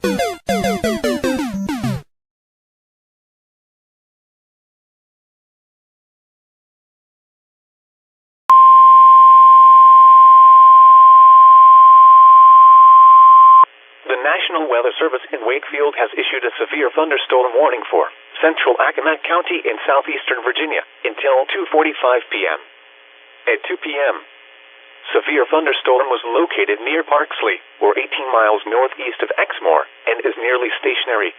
The National Weather Service in Wakefield has issued a severe thunderstorm warning for central Accomack County in southeastern Virginia until 2:45 p.m. At 2 p.m., severe thunderstorm was located near Parksley, or 18 miles northeast of Exmoor, and is nearly stationary.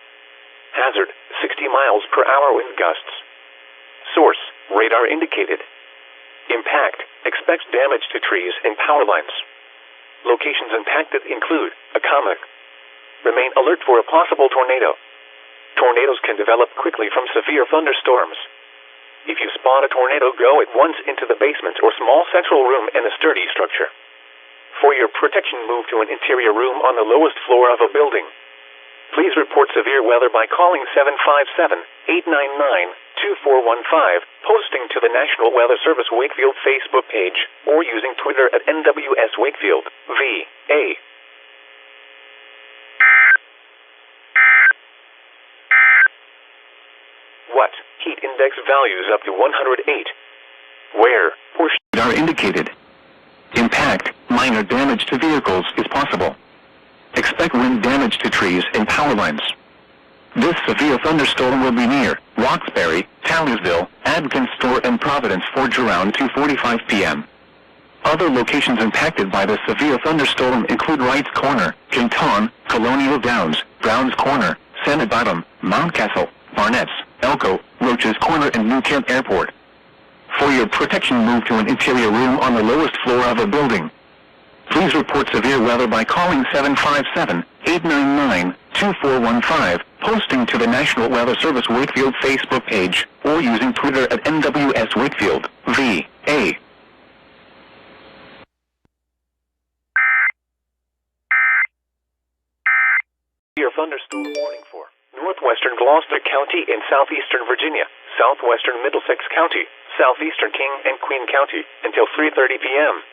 Hazard, 60 miles per hour wind gusts. Source, radar indicated. Impact, expects damage to trees and power lines. Locations impacted include Accomack. Remain alert for a possible tornado. Tornadoes can develop quickly from severe thunderstorms. If you spot a tornado, go at once into the basement or small central room in a sturdy structure. For your protection, move to an interior room on the lowest floor of a building. Please report severe weather by calling 757-899-2415, posting to the National Weather Service Wakefield Facebook page, or using Twitter at NWS Wakefield, VA. What? Heat index values up to 108. Where? Portions are indicated. Impact, minor damage to vehicles is possible. Expect wind damage to trees and power lines. This severe thunderstorm will be near Roxbury, Tallysville, Adkins Store, and Providence Forge around 2:45 p.m. Other locations impacted by the severe thunderstorm include Wright's Corner, Kington, Colonial Downs, Brown's Corner, Senate Bottom, Mountcastle, Barnett's, Elko, Roach's Corner, and New Kent Airport. For your protection, move to an interior room on the lowest floor of a building. Please report severe weather by calling 757-899-2415, posting to the National Weather Service Wakefield Facebook page, or using Twitter at NWS Wakefield, VA. Severe thunderstorm warning for northwestern Gloucester County in southeastern Virginia, southwestern Middlesex County, southeastern King and Queen County, until 3:30 p.m.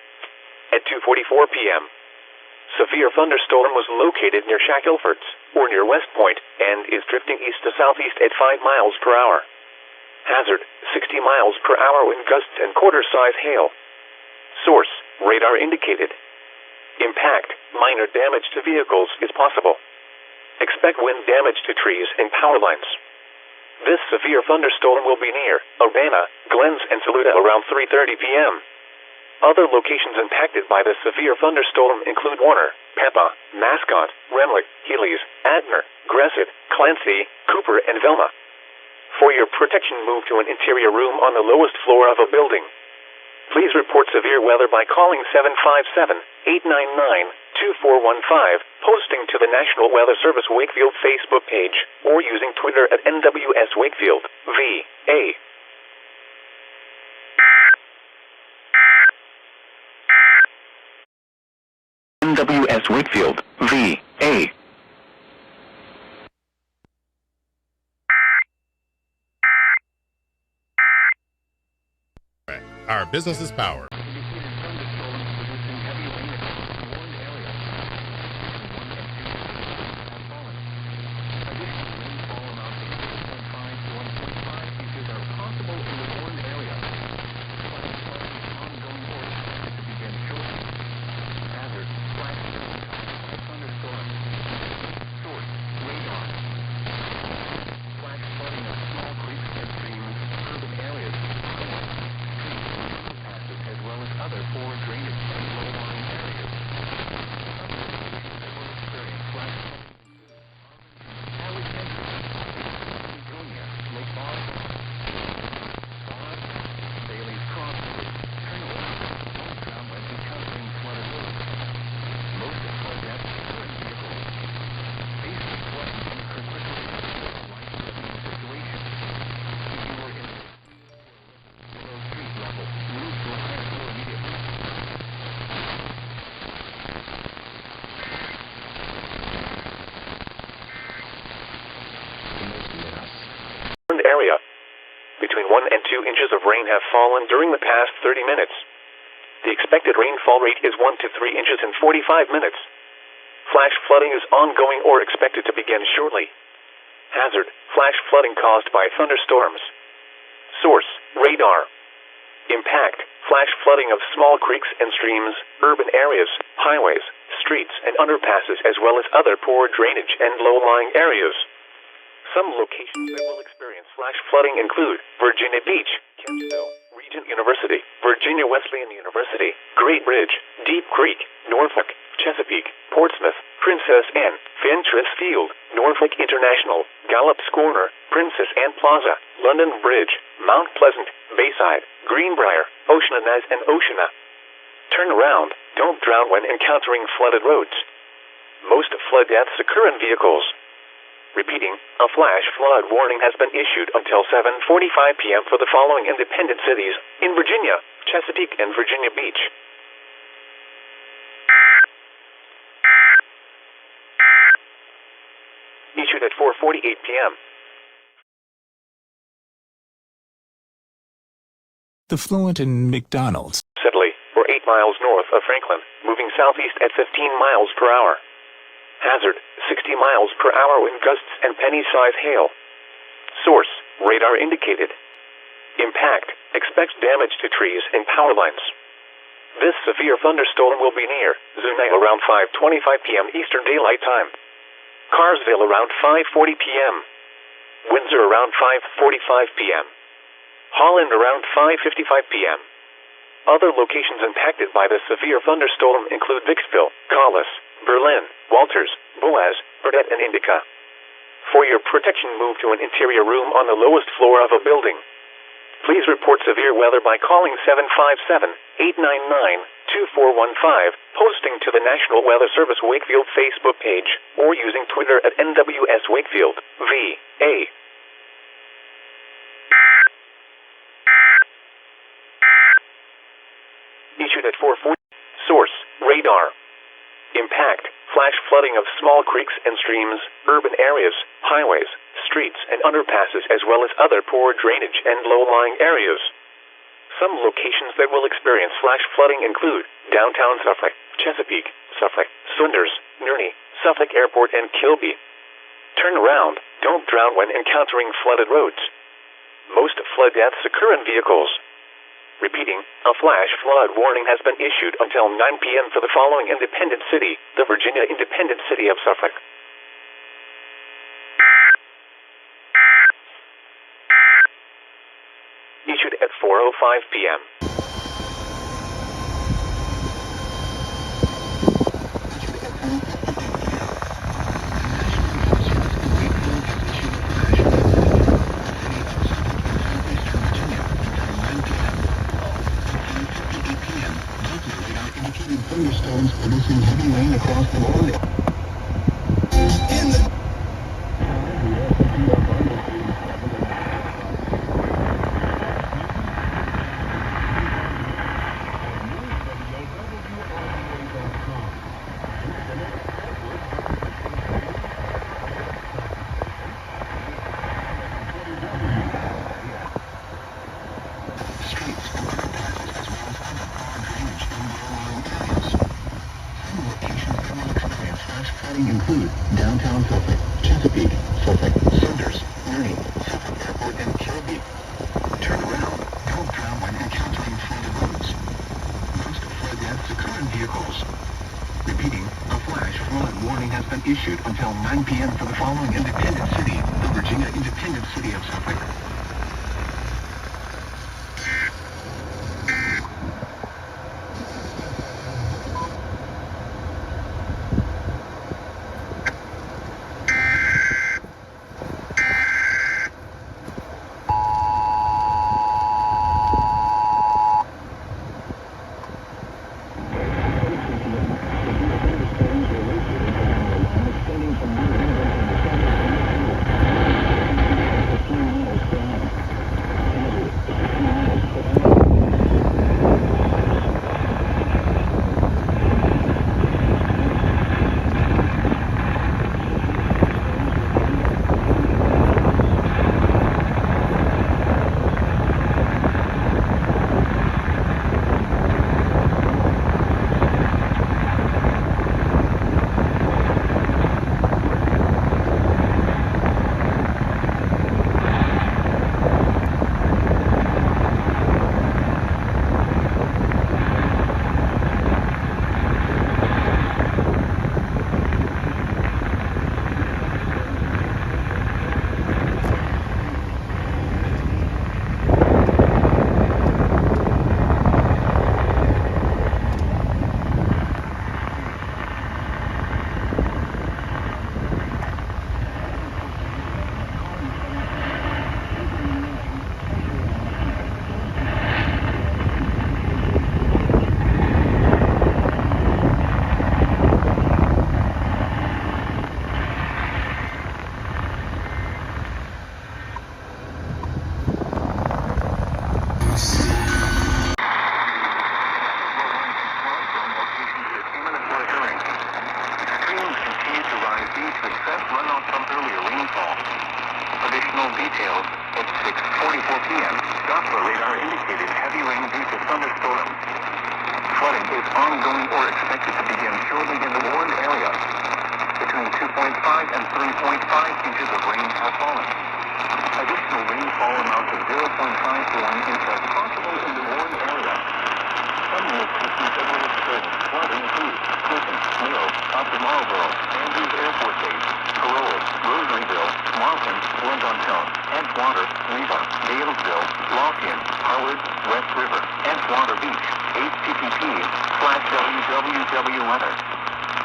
At 2:44 p.m., severe thunderstorm was located near Shackelford's, or near West Point, and is drifting east to southeast at 5 miles per hour. Hazard, 60 miles per hour wind gusts and quarter-size hail. Source, radar indicated. Impact, minor damage to vehicles is possible. Expect wind damage to trees and power lines. This severe thunderstorm will be near Urbana, Glens, and Saluda around 3:30 p.m. Other locations impacted by the severe thunderstorm include Warner, Peppa, Mascot, Renwick, Healy's, Adner, Gresset, Clancy, Cooper, and Velma. For your protection, move to an interior room on the lowest floor of a building. Please report severe weather by calling 757-899-2415, posting to the National Weather Service Wakefield Facebook page, or using Twitter at NWS Wakefield, VA. NWS Wakefield, VA. Our business is power. Area. Between 1 and 2 inches of rain have fallen during the past 30 minutes. The expected rainfall rate is 1 to 3 inches in 45 minutes. Flash flooding is ongoing or expected to begin shortly. Hazard, flash flooding caused by thunderstorms. Source, radar. Impact, flash flooding of small creeks and streams, urban areas, highways, streets, and underpasses, as well as other poor drainage and low-lying areas. Some locations that will experience flash flooding include Virginia Beach, Kempsville, Regent University, Virginia Wesleyan University, Great Bridge, Deep Creek, Norfolk, Chesapeake, Portsmouth, Princess Anne, Fentress Field, Norfolk International, Gallops Corner, Princess Anne Plaza, London Bridge, Mount Pleasant, Bayside, Greenbrier, Oceanaz, and Oceana. Turn around, don't drown when encountering flooded roads. Most flood deaths occur in vehicles. Repeating, a flash flood warning has been issued until 7:45 p.m. for the following independent cities in Virginia, Chesapeake, and Virginia Beach. Issued at 4:48 p.m. The Fluent in McDonald's. Sedley, or 8 miles north of Franklin, moving southeast at 15 miles per hour. Hazard, 60 miles per hour wind gusts and penny-size hail. Source, radar indicated. Impact, expect damage to trees and power lines. This severe thunderstorm will be near Zunai around 5:25 p.m. Eastern Daylight Time. Carsville around 5:40 p.m. Windsor around 5:45 p.m. Holland around 5:55 p.m. Other locations impacted by the severe thunderstorm include Vicksville, Collis, Berlin, Walters, Boaz, Burdett, and Indica. For your protection, move to an interior room on the lowest floor of a building. Please report severe weather by calling 757-899-2415, posting to the National Weather Service Wakefield Facebook page, or using Twitter at NWS Wakefield, VA. Issued at 4:40. Source, radar. Impact, flash flooding of small creeks and streams, urban areas, highways, streets, and underpasses, as well as other poor drainage and low-lying areas. Some locations that will experience flash flooding include downtown Suffolk, Chesapeake, Suffolk, Saunders, Nerney, Suffolk Airport, and Kilby. Turn around, don't drown when encountering flooded roads. Most flood deaths occur in vehicles. Repeating, a flash flood warning has been issued until 9 p.m. for the following independent city, the Virginia independent city of Suffolk. Issued at 4:05 p.m. Thunderstorms producing heavy rain across the area. Include downtown Suffolk, Chesapeake, Suffolk, Saunders, Nerney, Suffolk Airport, and Kilby. Turn around, don't drown when encountering flooded roads. Most flood deaths occur in vehicles. Repeating, a flash flood warning has been issued until 9 p.m. for the following independent city, the Virginia independent city of Suffolk. details at 6:44 p.m. Doppler radar indicated heavy rain due to thunderstorms. Flooding is ongoing or expected to begin shortly in the warned area. Between 2.5 and 3.5 inches of rain have fallen. Additional rainfall amounts of 0.5 to 1 inch are possible in the warned area. Some locations that will experience flood include Clinton, Miro, Upper Marlboro, Andrews Air Force Base, Corolla, Rosaryville, Marlton, Londontown, Edgewater, Reba, Dalesville, Lothian, Howard, West River, Edgewater Beach, http://www.weather.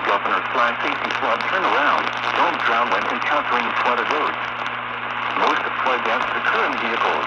Governor/safety flood turnaround. Don't drown when encountering flooded roads. Most flood deaths occur in vehicles.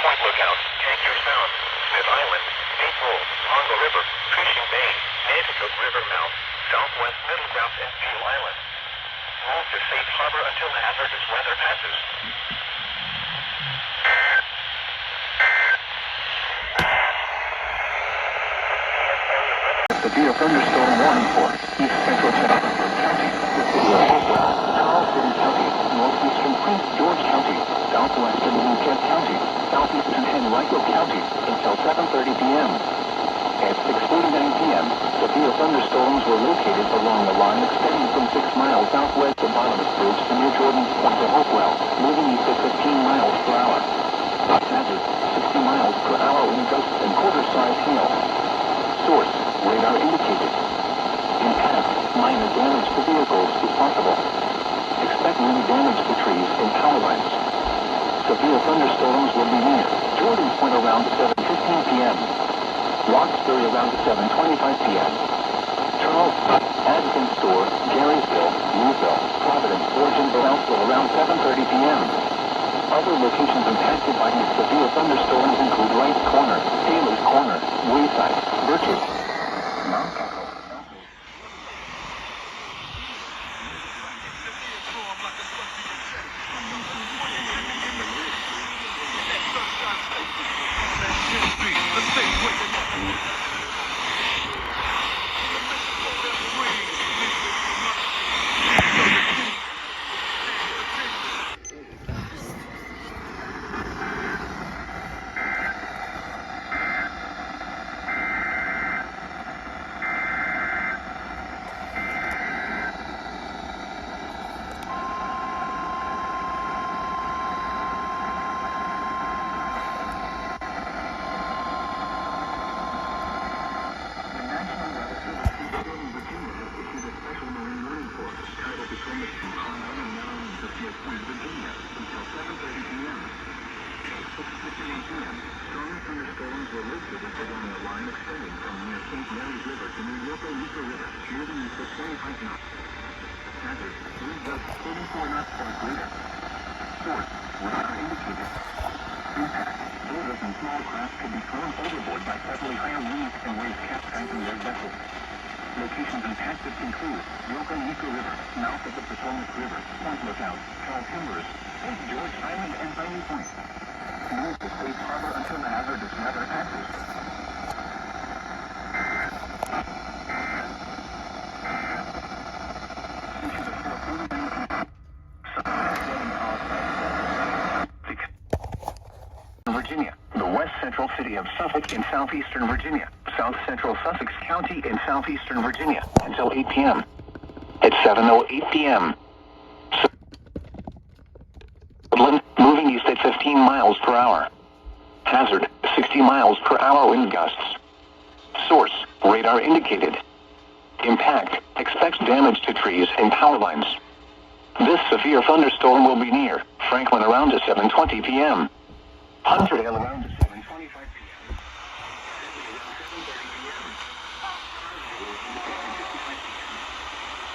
Point Lookout, Tanker Sound, Smith Island, April, Pongo River, Fishing Bay, Nanticoke River mouth, Southwest Middle Grouse and Peel Island. Move to safe harbor until the hazardous weather passes. Severe thunderstorm warning for East Central Chesapeake County, the city of Hopewell, Charles City County, northeastern Prince George County, southwestern Kent County, southeastern Henrico County until 7:30 p.m. At 6:49 p.m., severe thunderstorms were located along the line extending from 6 miles southwest of Bottomless Bridge to near Jordan's Point to Hopewell, moving east at 15 miles per hour. Hazard, 60 miles per hour in gusts and quarter-size hail. Source, radar indicated. Impact, minor damage to vehicles is possible. Expect many damage to trees and power lines. Severe thunderstorms will be near Jordan's Point around 7:15 p.m. Roxbury around 7:25 p.m. Charles, Addison Store, Garysville, Newville, Providence, Origin, Brownsville around 7:30 p.m. Other locations impacted by these severe thunderstorms include Wright Corner, Taylor's Corner, Wayside, Birches, Mount Cackle. Locations impacted include Yoko Eco River, mouth of the Potomac River, Point Lookout, Tall Timbers, St. George Island, and Piney Point. Move to safe harbor until the hazardous weather passes. Virginia, the west central city of Suffolk in southeastern Virginia, south central Sussex County in southeastern Virginia, until 8 p.m. At 7:08 p.m. Woodland, moving east at 15 miles per hour. Hazard, 60 miles per hour wind gusts. Source, radar indicated. Impact, expects damage to trees and power lines. This severe thunderstorm will be near Franklin around 7:20 p.m. Hunterdale around 7:25 p.m.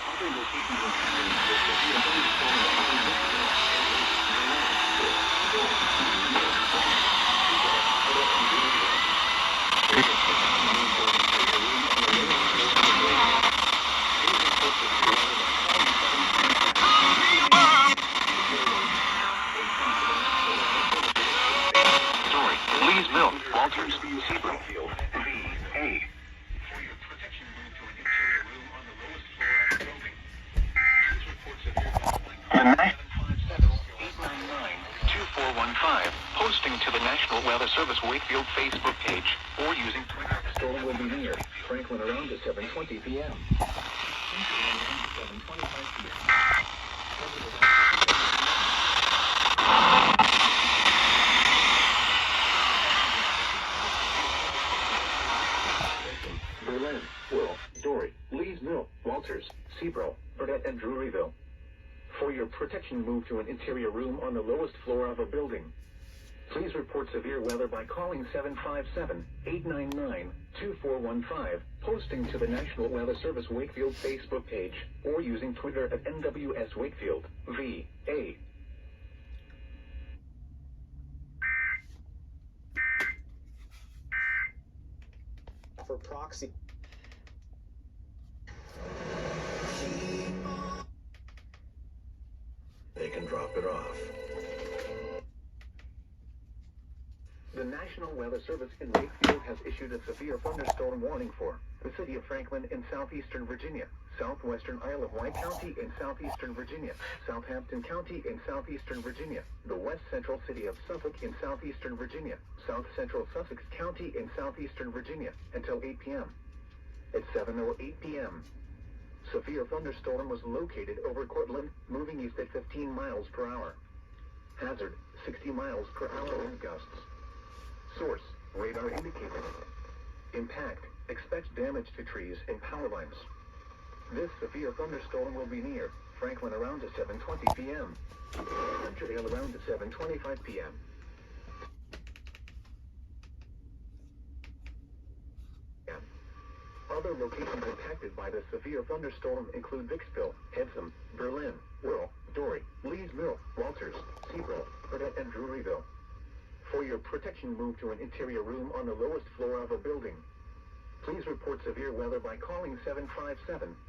Other locations in Canada with severe thunderstorms Service Wakefield Facebook page or using Twitter. Storm will be near Franklin around at 7:20 p.m. 7:25 p.m. Berlin, Will, Dory, Lee's Mill, Walters, Seabrook, Burdett, and Druryville. For your protection, move to an interior room on the lowest floor of a building. Please report severe weather by calling 757-899-2415, posting to the National Weather Service Wakefield Facebook page, or using Twitter at NWS Wakefield, VA. For proxy. They can drop it off. The National Weather Service in Wakefield has issued a severe thunderstorm warning for the city of Franklin in southeastern Virginia, southwestern Isle of Wight County in southeastern Virginia, Southampton County in southeastern Virginia, the west central city of Suffolk in southeastern Virginia, south central Sussex County in southeastern Virginia, until 8 p.m. At 7:08 p.m., severe thunderstorm was located over Cortland, moving east at 15 miles per hour. Hazard, 60 miles per hour wind gusts. Source, radar indicated. Impact, expect damage to trees and power lines. This severe thunderstorm will be near Franklin around at 7:20 p.m. Centerdale around at 7:25 p.m. Other locations impacted by the severe thunderstorm include Vicksville, Hexham, Berlin, Will, Dory, Lee's Mill, Walters, Seabrook, Burdett, and Druryville. For your protection, move to an interior room on the lowest floor of a building. Please report severe weather by calling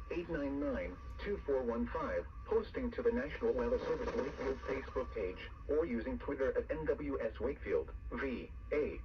757-899-2415, posting to the National Weather Service Wakefield Facebook page, or using Twitter at NWS Wakefield, VA.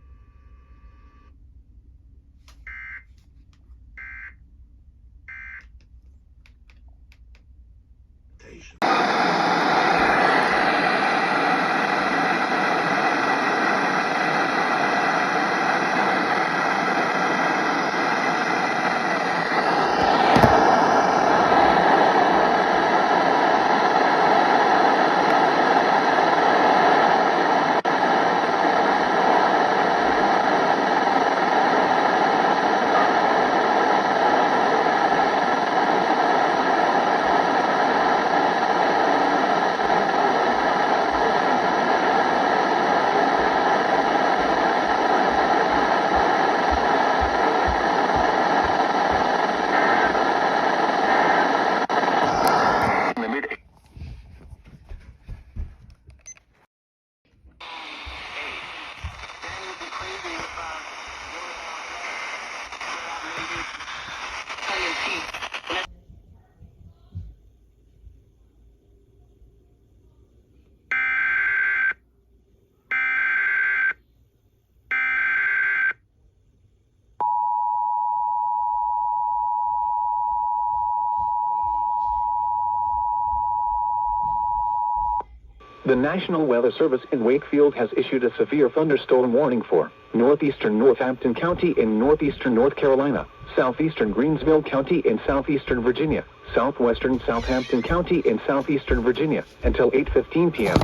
The National Weather Service in Wakefield has issued a severe thunderstorm warning for northeastern Northampton County in northeastern North Carolina, southeastern Greensville County in southeastern Virginia, southwestern Southampton County in southeastern Virginia, until 8:15 p.m.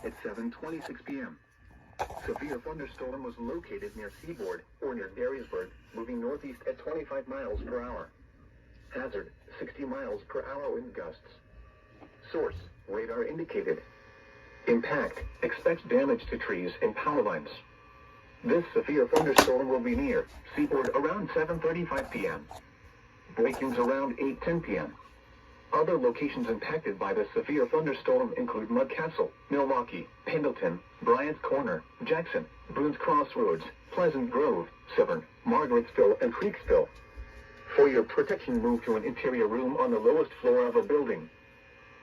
At 7:26 p.m., severe thunderstorm was located near Seaboard or near Darysburg, moving northeast at 25 miles per hour. Hazard, 60 miles per hour wind gusts. Source, radar indicated. Impact, expect damage to trees and power lines. This severe thunderstorm will be near Seaboard around 7:35 p.m. Break-ins around 8:10 p.m. Other locations impacted by the severe thunderstorm include Mudcastle, Milwaukee, Pendleton, Bryant's Corner, Jackson, Boone's Crossroads, Pleasant Grove, Severn, Margaretsville, and Creeksville. For your protection, move to an interior room on the lowest floor of a building.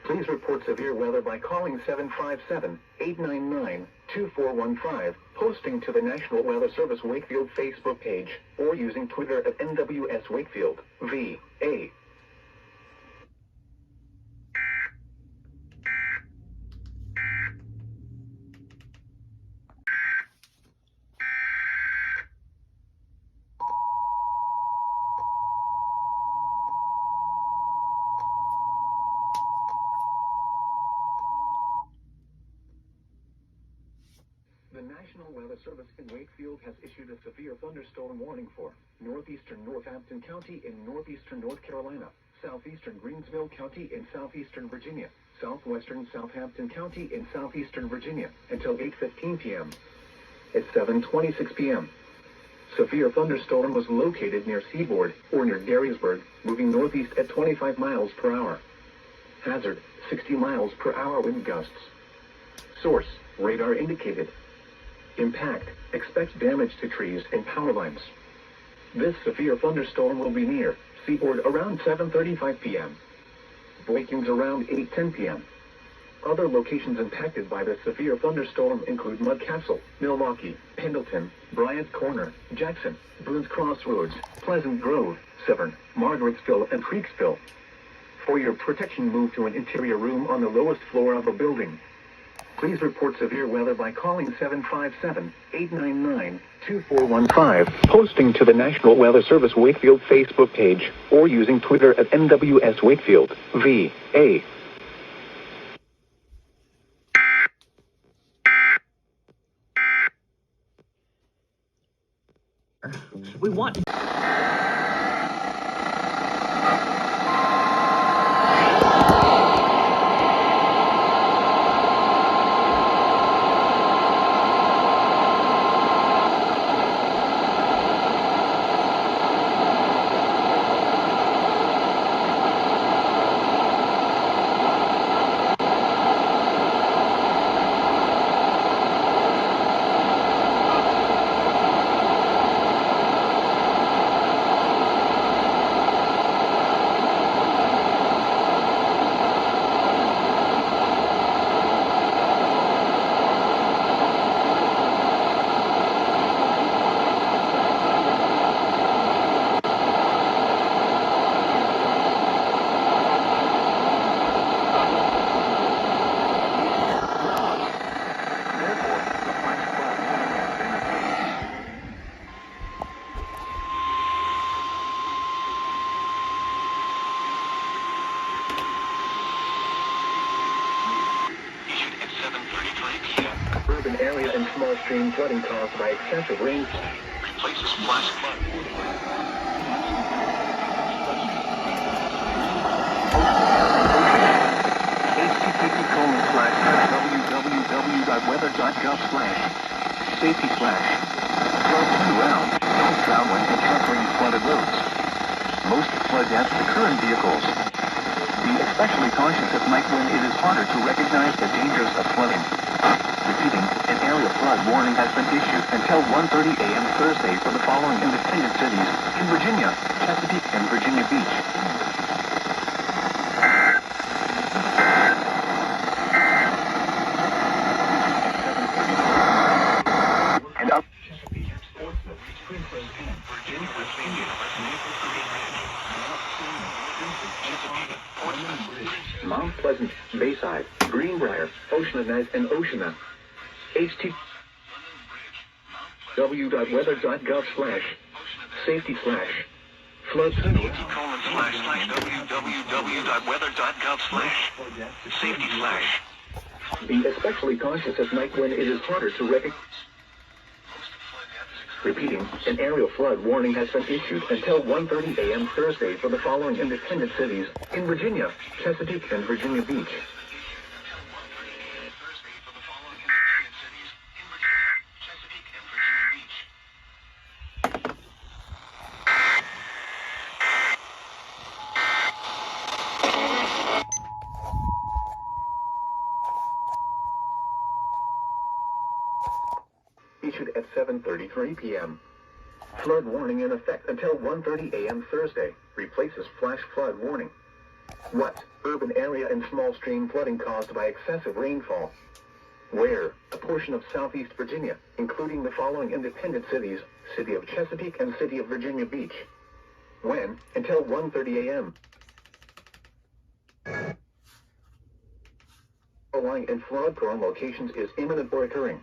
Please report severe weather by calling 757-899-2415, posting to the National Weather Service Wakefield Facebook page, or using Twitter at NWS Wakefield, VA. Service in Wakefield has issued a severe thunderstorm warning for northeastern Northampton County in northeastern North Carolina, southeastern Greensville County in southeastern Virginia, southwestern Southampton County in southeastern Virginia until 8:15 p.m. At 7:26 p.m. Severe thunderstorm was located near Seaboard or near Gettysburg, moving northeast at 25 miles per hour. Hazard, 60 miles per hour wind gusts. Source, radar indicated. Impact, expect damage to trees and power lines. This severe thunderstorm will be near Seaboard around 7:35 p.m. Breakings around 8:10 p.m. Other locations impacted by the severe thunderstorm include Mudcastle, Milwaukee, Pendleton, Bryant Corner, Jackson, Boone's Crossroads, Pleasant Grove, Severn, Margaretsville, and Creeksville. For your protection, move to an interior room on the lowest floor of a building. Please report severe weather by calling 757-899-2415, posting to the National Weather Service Wakefield Facebook page, or using Twitter at NWS Wakefield, VA. We want... Urban area and small stream flooding caused by excessive rainfall. Replaces flash flood. http://www.weather.gov/safety/flood around, don't drown when encountering flooded roads. Most flood deaths occur in vehicles. Be especially cautious at night when it is harder to recognize the dangers of flooding. Repeating, an area flood warning has been issued until 1:30 a.m. Thursday for the following independent cities in Virginia, Chesapeake, and Virginia Beach. And up. Mount Pleasant, Bayside, Greenbrier, Oceana, and Oceana. www.weather.gov/safety/flood. www.weather.gov/safety/. Be especially cautious at night when it is harder to recognize. Repeating, an aerial flood warning has been issued until 1:30 a.m. Thursday for the following independent cities in Virginia, Chesapeake, and Virginia Beach. Issued at 7:33 p.m. Flood warning in effect until 1:30 a.m. Thursday. Replaces flash flood warning. What? Urban area and small stream flooding caused by excessive rainfall. Where? A portion of southeast Virginia, including the following independent cities, City of Chesapeake and City of Virginia Beach. When? Until 1:30 a.m. Following and flood-prone locations is imminent or occurring.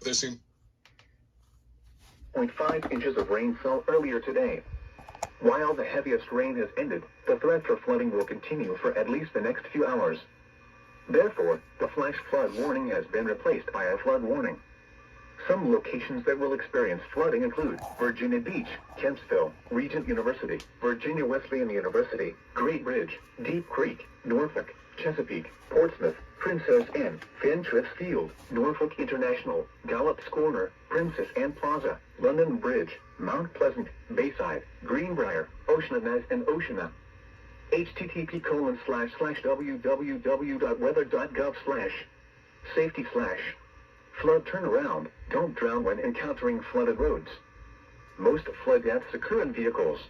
0.5 inches of rain fell earlier today. While the heaviest rain has ended, the threat for flooding will continue for at least the next few hours. Therefore, the flash flood warning has been replaced by a flood warning. Some locations that will experience flooding include Virginia Beach, Kempsville, Regent University, Virginia Wesleyan University, Great Bridge, Deep Creek, Norfolk, Chesapeake, Portsmouth, Princess Anne, Fentress Field, Norfolk International, Gallops Corner, Princess Anne Plaza, London Bridge, Mount Pleasant, Bayside, Greenbrier, Oceana and Oceana. http://www.weather.gov/safety/ flood turnaround, don't drown when encountering flooded roads. Most flood deaths occur in vehicles.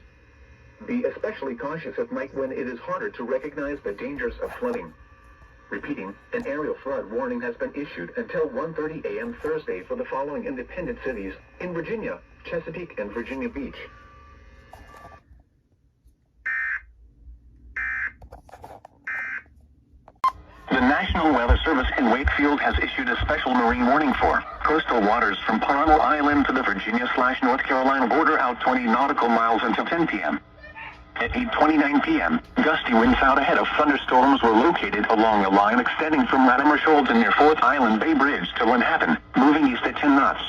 Be especially cautious at night when it is harder to recognize the dangers of flooding. Repeating, an aerial flood warning has been issued until 1:30 a.m. Thursday for the following independent cities in Virginia, Chesapeake, and Virginia Beach. The National Weather Service in Wakefield has issued a special marine warning for coastal waters from Paramo Island to the Virginia/North Carolina border out 20 nautical miles until 10 p.m. At 8:29 p.m., gusty winds out ahead of thunderstorms were located along a line extending from Latimer Shoals and near Fourth Island Bay Bridge to Manhattan, moving east at 10 knots.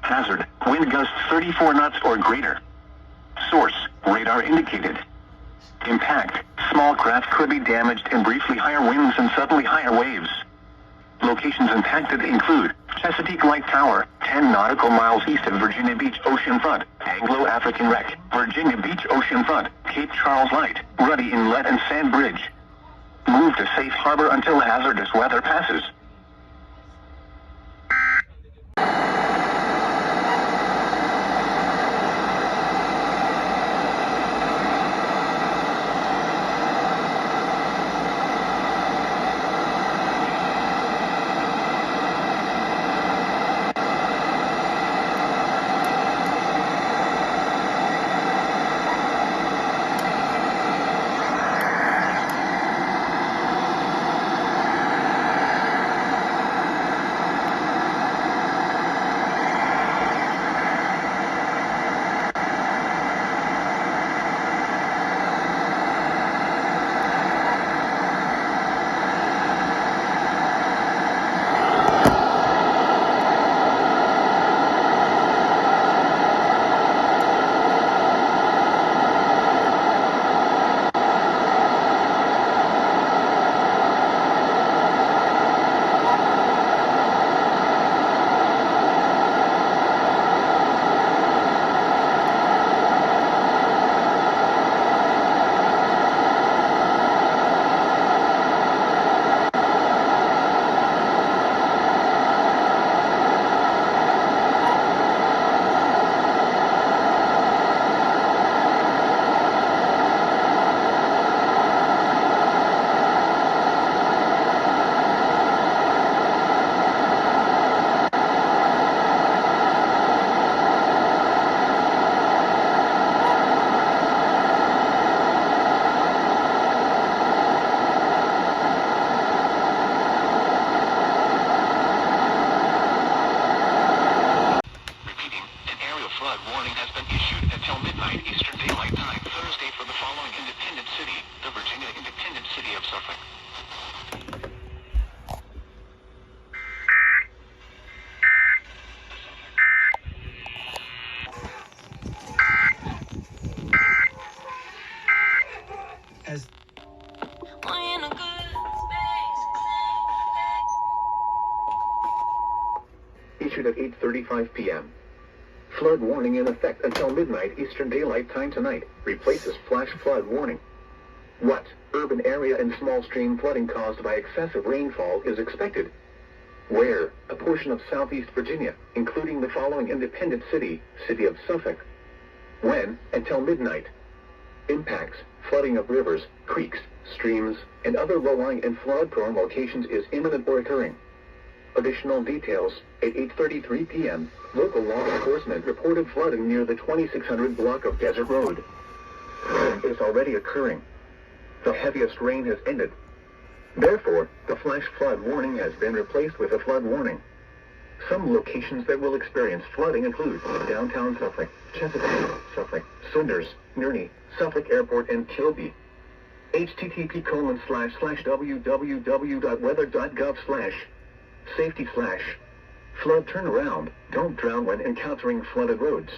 Hazard, wind gusts 34 knots or greater. Source, radar indicated. Impact, small craft could be damaged and briefly higher winds and suddenly higher waves. Locations impacted include Chesapeake Light Tower, 10 nautical miles east of Virginia Beach Oceanfront, Anglo-African Wreck, Virginia Beach Oceanfront, Cape Charles Light, Ruddy Inlet and Sand Bridge. Move to safe harbor until hazardous weather passes. Flood warning has been issued until midnight Eastern Daylight Time Thursday for the following independent city, the Virginia independent city of Suffolk. Issued at 8:35 p.m. Flood warning in effect until midnight Eastern Daylight Time tonight. Replaces flash flood warning. What? Urban area and small stream flooding caused by excessive rainfall is expected. Where? A portion of southeast Virginia, including the following independent city, city of Suffolk. When? Until midnight. Impacts. Flooding of rivers, creeks, streams, and other low-lying and flood-prone locations is imminent or occurring. Additional details, at 8:33 p.m., local law enforcement reported flooding near the 2600 block of Desert Road. Flooding is already occurring. The heaviest rain has ended. Therefore, the flash flood warning has been replaced with a flood warning. Some locations that will experience flooding include downtown Suffolk, Chesapeake, Suffolk, Saunders, Nerney, Suffolk Airport, and Kilby. http://www.weather.gov/safety/flood turnaround. Don't drown when encountering flooded roads.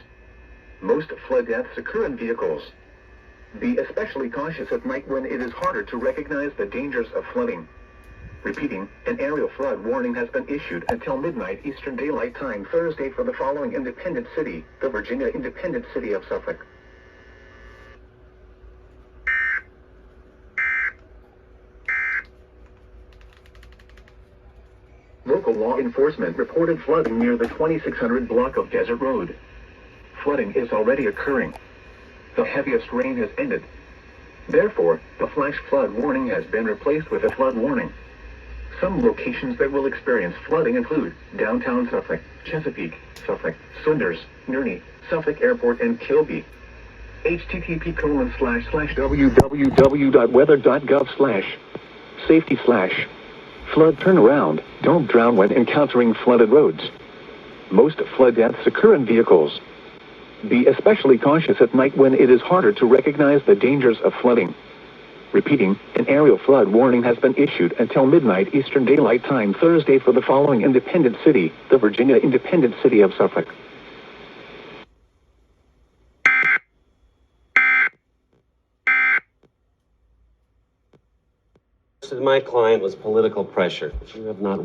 Most flood deaths occur in vehicles. Be especially cautious at night when it is harder to recognize the dangers of flooding. Repeating, an aerial flood warning has been issued until midnight Eastern Daylight Time Thursday for the following independent city, the Virginia independent city of Suffolk. Local law enforcement reported flooding near the 2600 block of Desert Road. Flooding is already occurring. The heaviest rain has ended. Therefore, the flash flood warning has been replaced with a flood warning. Some locations that will experience flooding include downtown Suffolk, Chesapeake, Suffolk, Saunders, Nerney, Suffolk Airport, and Kilby. http://www.weather.gov/safety/flood turnaround. Don't drown when encountering flooded roads. Most flood deaths occur in vehicles. Be especially cautious at night when it is harder to recognize the dangers of flooding. Repeating, an aerial flood warning has been issued until midnight Eastern Daylight Time Thursday for the following independent city, the Virginia independent city of Suffolk. My client was political pressure. You have not